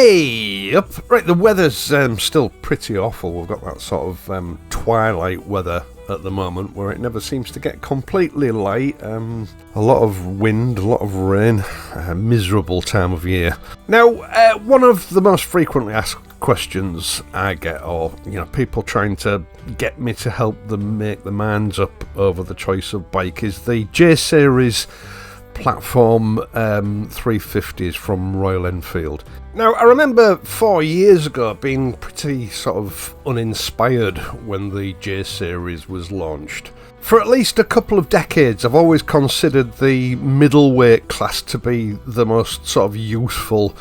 Hey, up. Right, the weather's still pretty awful. We've got that sort of twilight weather at the moment where it never seems to get completely light. A lot of wind, a lot of rain, a miserable time of year. Now, one of the most frequently asked questions I get, or people trying to get me to help them make their minds up over the choice of bike, is the J Series platform 350s from Royal Enfield. Now, I remember 4 years ago being pretty sort of uninspired when the J Series was launched. For at least a couple of decades, I've always considered the middleweight class to be the most sort of useful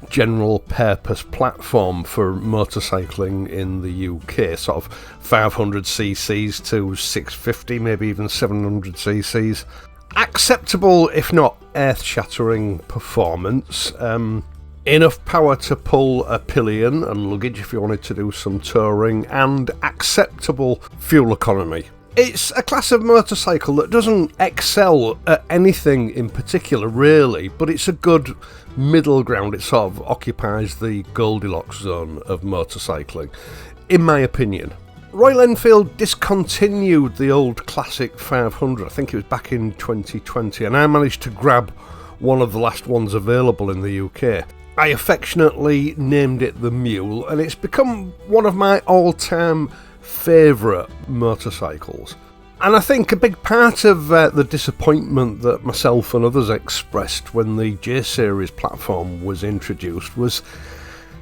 general purpose platform for motorcycling in the UK, sort of 500 cc's to 650, maybe even 700 cc's. Acceptable, if not earth-shattering performance, enough power to pull a pillion and luggage if you wanted to do some touring, and acceptable fuel economy. It's a class of motorcycle that doesn't excel at anything in particular really, but it's a good middle ground. It sort of occupies the Goldilocks zone of motorcycling, in my opinion. Royal Enfield discontinued the old classic 500, I think it was back in 2020, and I managed to grab one of the last ones available in the UK. I affectionately named it the Mule, and it's become one of my all-time favourite motorcycles. And I think a big part of the disappointment that myself and others expressed when the J Series platform was introduced was,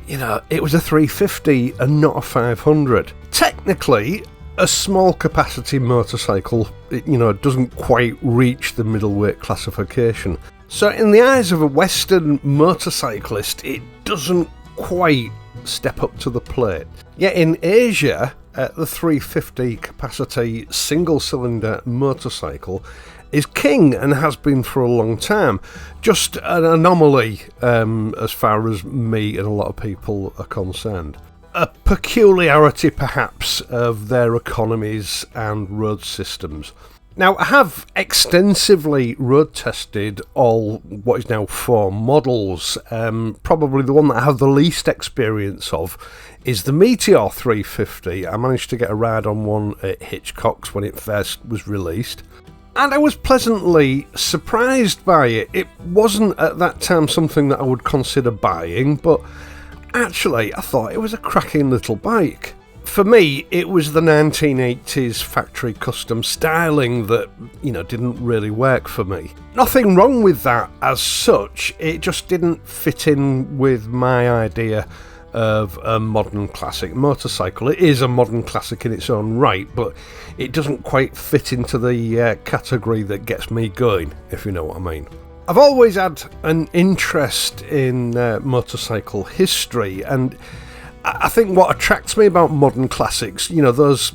it was a 350 and not a 500. Technically, a small capacity motorcycle, it doesn't quite reach the middleweight classification. So in the eyes of a Western motorcyclist, it doesn't quite step up to the plate. Yet in Asia, the 350 capacity single cylinder motorcycle is king and has been for a long time. Just an anomaly as far as me and a lot of people are concerned. A peculiarity perhaps of their economies and road systems. Now, I have extensively road tested all what is now 4 models. Probably the one that I have the least experience of is the Meteor 350. I managed to get a ride on one at Hitchcock's when it first was released, and I was pleasantly surprised by it. It wasn't at that time something that I would consider buying, but actually I thought it was a cracking little bike. For me, it was the 1980s factory custom styling that, didn't really work for me. Nothing wrong with that as such, it just didn't fit in with my idea of a modern classic motorcycle. It is a modern classic in its own right, but it doesn't quite fit into the category that gets me going, if you know what I mean. I've always had an interest in motorcycle history, and I think what attracts me about modern classics, those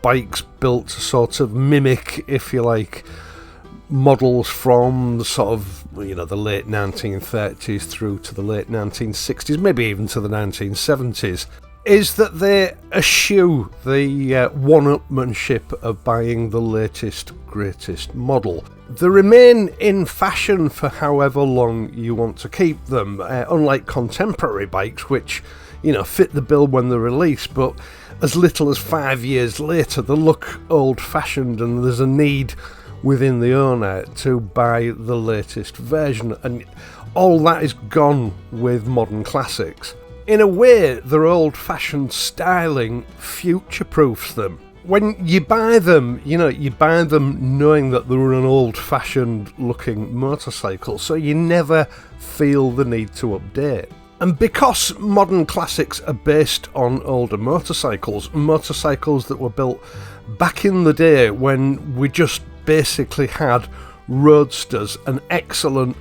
bikes built to sort of mimic, if you like, models from the sort of, the late 1930s through to the late 1960s, maybe even to the 1970s, is that they eschew the one-upmanship of buying the latest, greatest model. They remain in fashion for however long you want to keep them, unlike contemporary bikes, which fit the bill when they're released, but as little as 5 years later they look old-fashioned, and there's a need within the owner to buy the latest version, and all that is gone with modern classics. In a way, their old-fashioned styling future-proofs them. When you buy them, you buy them knowing that they're an old-fashioned looking motorcycle, so you never feel the need to update. And because modern classics are based on older motorcycles that were built back in the day when we just basically had roadsters, an excellent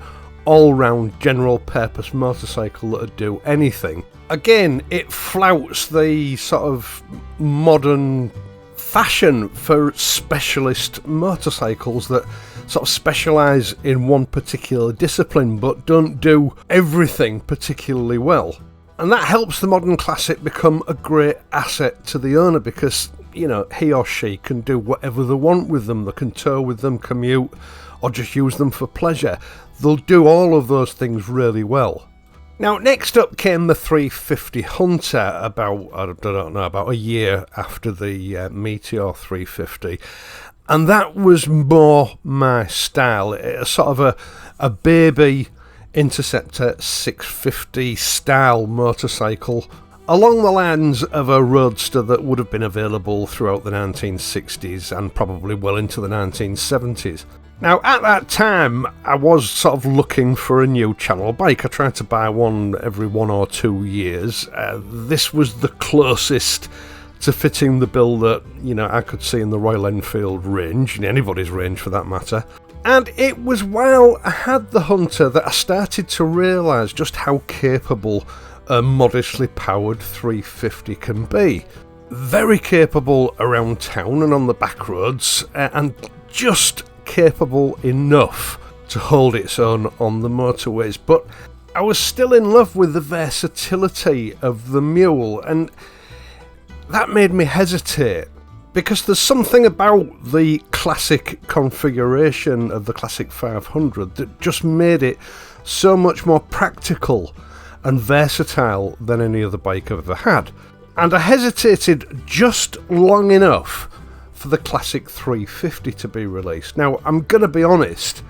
all-round general purpose motorcycle that would do anything. Again, it flouts the sort of modern fashion for specialist motorcycles that sort of specialise in one particular discipline but don't do everything particularly well. And that helps the modern classic become a great asset to the owner because, he or she can do whatever they want with them. They can tow with them, commute, or just use them for pleasure. They'll do all of those things really well. Now, next up came the 350 Hunter about a year after the Meteor 350. And that was more my style, a sort of a baby Interceptor 650 style motorcycle, along the lines of a roadster that would have been available throughout the 1960s and probably well into the 1970s. Now, at that time, I was sort of looking for a new channel bike. I tried to buy one every 1 or 2 years. This was the closest to fitting the bill that, I could see in the Royal Enfield range, in anybody's range for that matter. And it was while I had the Hunter that I started to realise just how capable a modestly powered 350 can be. Very capable around town and on the back roads, and just capable enough to hold its own on the motorways. But I was still in love with the versatility of the mule, and that made me hesitate, because there's something about the classic configuration of the Classic 500 that just made it so much more practical and versatile than any other bike I've ever had. And I hesitated just long enough for the Classic 350 to be released. Now, I'm going to be honest,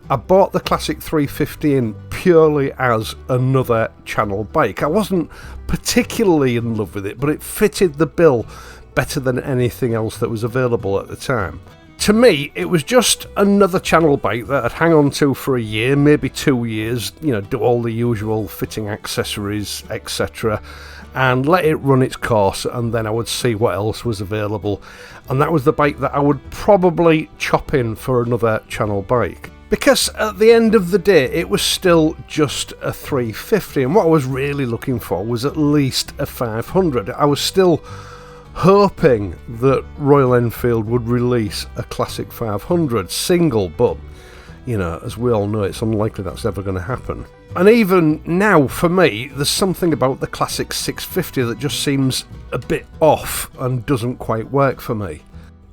I bought the Classic 350 in purely as another channel bike. I wasn't particularly in love with it, but it fitted the bill better than anything else that was available at the time. To me, it was just another channel bike that I'd hang on to for a year, maybe 2 years, do all the usual fitting accessories, etc., and let it run its course, and then I would see what else was available. And that was the bike that I would probably chop in for another channel bike. Because at the end of the day, it was still just a 350, and what I was really looking for was at least a 500. I was still hoping that Royal Enfield would release a Classic 500 single, but, as we all know, it's unlikely that's ever going to happen. And even now, for me, there's something about the Classic 650 that just seems a bit off and doesn't quite work for me.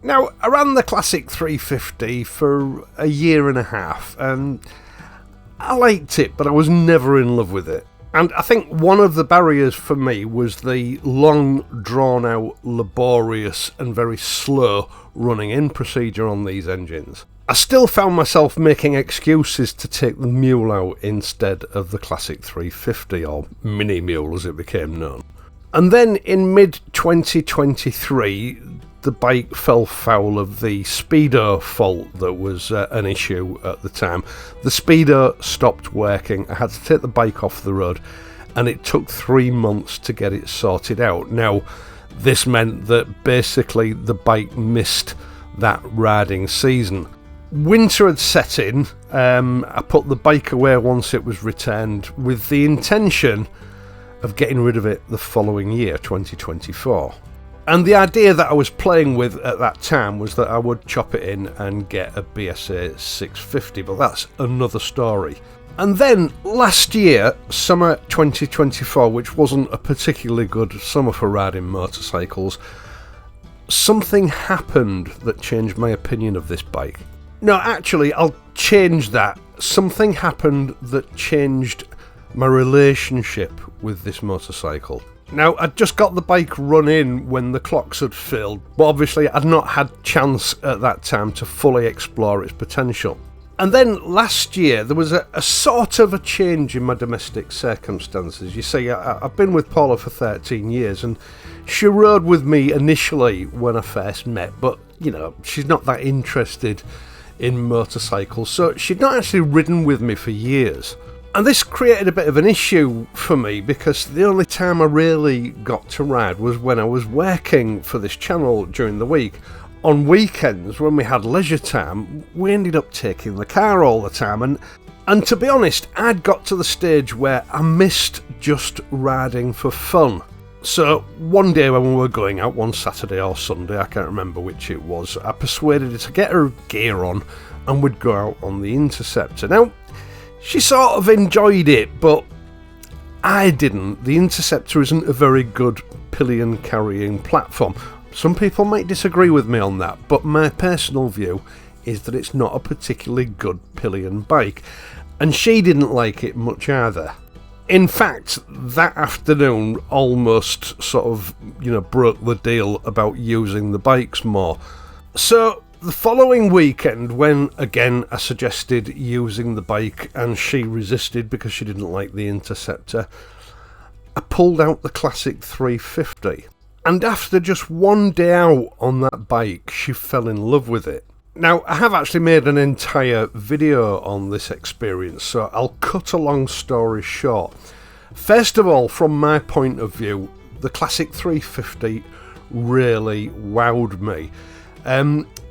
Now, I ran the Classic 350 for a year and a half, and I liked it, but I was never in love with it. And I think one of the barriers for me was the long, drawn-out, laborious and very slow running-in procedure on these engines. I still found myself making excuses to take the mule out instead of the Classic 350, or Mini Mule as it became known. And then in mid-2023, the bike fell foul of the speedo fault that was an issue at the time. The speedo stopped working. I had to take the bike off the road, and it took 3 months to get it sorted out. Now, this meant that basically the bike missed that riding season. Winter had set in. I put the bike away once it was returned with the intention of getting rid of it the following year, 2024. And the idea that I was playing with at that time was that I would chop it in and get a BSA 650, but that's another story. And then last year, summer 2024, which wasn't a particularly good summer for riding motorcycles, something happened that changed my opinion of this bike. No, actually, I'll change that. Something happened that changed my relationship with this motorcycle. Now, I'd just got the bike run in when the clocks had filled, but obviously I'd not had chance at that time to fully explore its potential. And then last year, there was a sort of a change in my domestic circumstances. You see, I've been with Paula for 13 years, and she rode with me initially when I first met, but, she's not that interested in motorcycles, so she'd not actually ridden with me for years. And this created a bit of an issue for me, because the only time I really got to ride was when I was working for this channel during the week. On weekends, when we had leisure time, we ended up taking the car all the time, and to be honest, I'd got to the stage where I missed just riding for fun. So one day when we were going out, one Saturday or Sunday, I can't remember which it was, I persuaded her to get her gear on and we'd go out on the Interceptor. Now, she sort of enjoyed it, but I didn't. The Interceptor isn't a very good pillion carrying platform. Some people might disagree with me on that, but my personal view is that it's not a particularly good pillion bike, and she didn't like it much either. In fact, that afternoon almost sort of, broke the deal about using the bikes more. So the following weekend, when again I suggested using the bike and she resisted because she didn't like the Interceptor, I pulled out the Classic 350. And after just one day out on that bike, she fell in love with it. Now, I have actually made an entire video on this experience, so I'll cut a long story short. First of all, from my point of view, the Classic 350 really wowed me.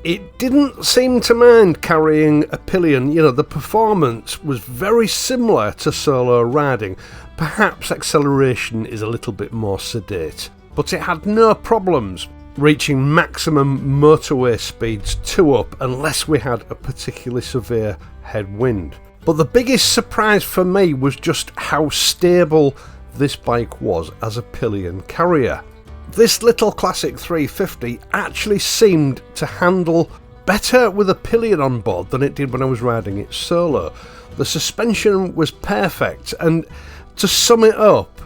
It didn't seem to mind carrying a pillion. The performance was very similar to solo riding. Perhaps acceleration is a little bit more sedate, but it had no problems reaching maximum motorway speeds 2 up unless we had a particularly severe headwind. But the biggest surprise for me was just how stable this bike was as a pillion carrier. This little Classic 350 actually seemed to handle better with a pillion on board than it did when I was riding it solo. The suspension was perfect, and to sum it up,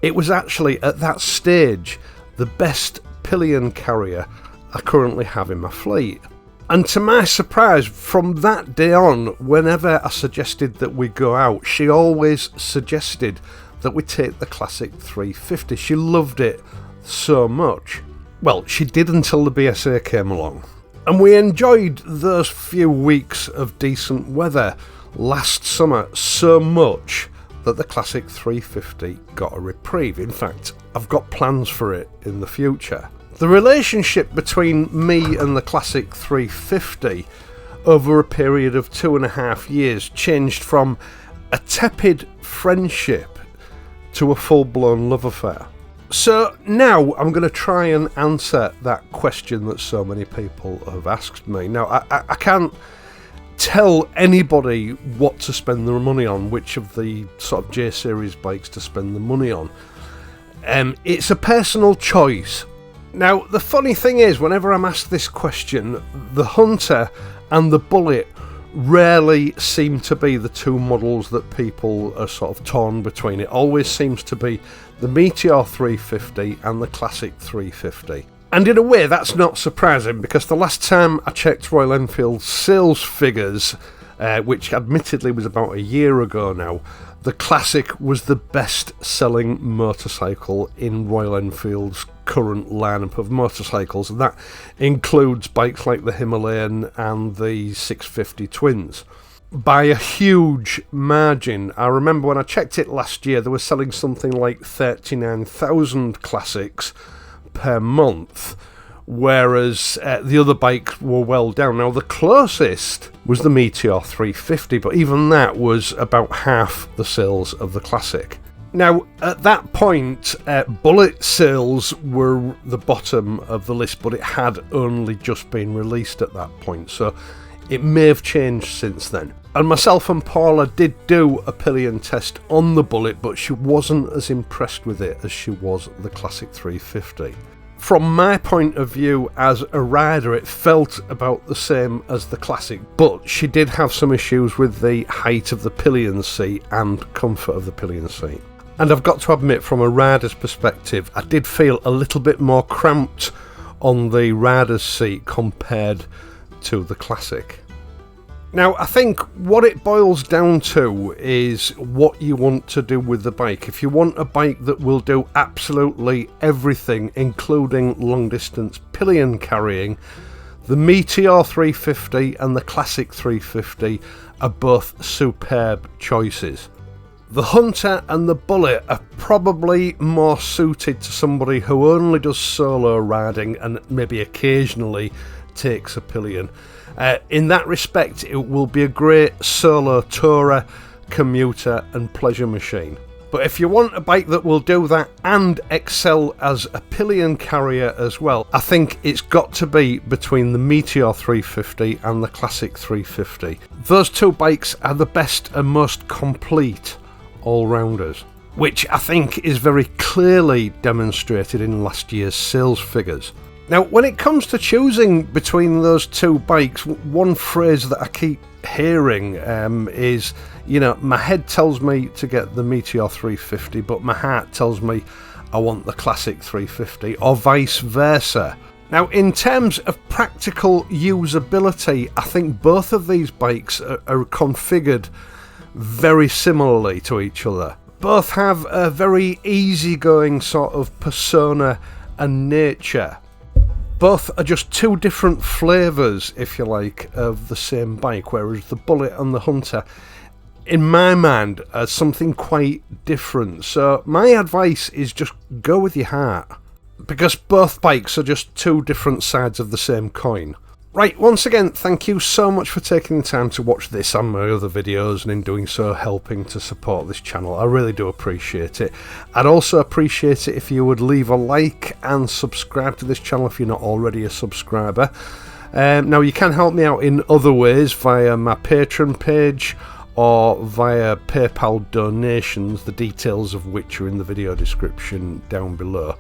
it was actually at that stage the best pillion carrier I currently have in my fleet. And to my surprise, from that day on, whenever I suggested that we go out, she always suggested that we take the Classic 350. She loved it so much. Well, she did until the BSA came along. And we enjoyed those few weeks of decent weather last summer so much that the Classic 350 got a reprieve. In fact, I've got plans for it in the future. The relationship between me and the Classic 350 over a period of 2.5 years changed from a tepid friendship to a full-blown love affair. So now I'm going to try and answer that question that so many people have asked me. Now, I can't tell anybody what to spend their money on, which of the sort of J-Series bikes to spend the money on. It's a personal choice. Now, the funny thing is, whenever I'm asked this question, the Hunter and the Bullet rarely seem to be the two models that people are sort of torn between. It always seems to be the Meteor 350 and the Classic 350. And in a way, that's not surprising, because the last time I checked Royal Enfield sales figures, which admittedly was about a year ago now, the Classic was the best-selling motorcycle in Royal Enfield's current lineup of motorcycles, and that includes bikes like the Himalayan and the 650 Twins. By a huge margin. I remember when I checked it last year, they were selling something like 39,000 Classics per month, whereas the other bikes were well down. Now, the closest was the Meteor 350, but even that was about half the sales of the Classic. Now, at that point, Bullet sales were the bottom of the list, but it had only just been released at that point, so it may have changed since then. And myself and Paula did do a pillion test on the Bullet, but she wasn't as impressed with it as she was the Classic 350. From my point of view as a rider, it felt about the same as the Classic, but she did have some issues with the height of the pillion seat and comfort of the pillion seat. And I've got to admit, from a rider's perspective, I did feel a little bit more cramped on the rider's seat compared to the Classic. Now, I think what it boils down to is what you want to do with the bike. If you want a bike that will do absolutely everything, including long-distance pillion carrying, the Meteor 350 and the Classic 350 are both superb choices. The Hunter and the Bullet are probably more suited to somebody who only does solo riding and maybe occasionally takes a pillion. In that respect, it will be a great solo tourer, commuter and pleasure machine. But if you want a bike that will do that and excel as a pillion carrier as well, I think it's got to be between the Meteor 350 and the Classic 350. Those two bikes are the best and most complete all-rounders, which I think is very clearly demonstrated in last year's sales figures. Now, when it comes to choosing between those two bikes, one phrase that I keep hearing is, you know, my head tells me to get the Meteor 350, but my heart tells me I want the classic 350, or vice versa. Now, in terms of practical usability, I think both of these bikes are configured very similarly to each other. Both have a very easygoing sort of persona and nature. Both are just two different flavours, if you like, of the same bike, whereas the Bullet and the Hunter, in my mind, are something quite different. So my advice is just go with your heart, because both bikes are just two different sides of the same coin. Right, once again, thank you so much for taking the time to watch this and my other videos, and in doing so helping to support this channel. I really do appreciate it. I'd also appreciate it if you would leave a like and subscribe to this channel if you're not already a subscriber. Now, you can help me out in other ways via my Patreon page or via PayPal donations, the details of which are in the video description down below.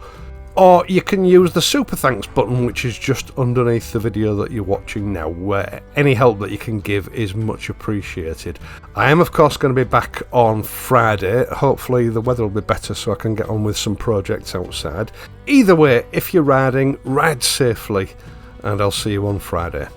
Or you can use the super thanks button, which is just underneath the video that you're watching now, where any help that you can give is much appreciated. I am of course going to be back on Friday. Hopefully the weather will be better so I can get on with some projects outside. Either way, if you're riding, ride safely, and I'll see you on Friday.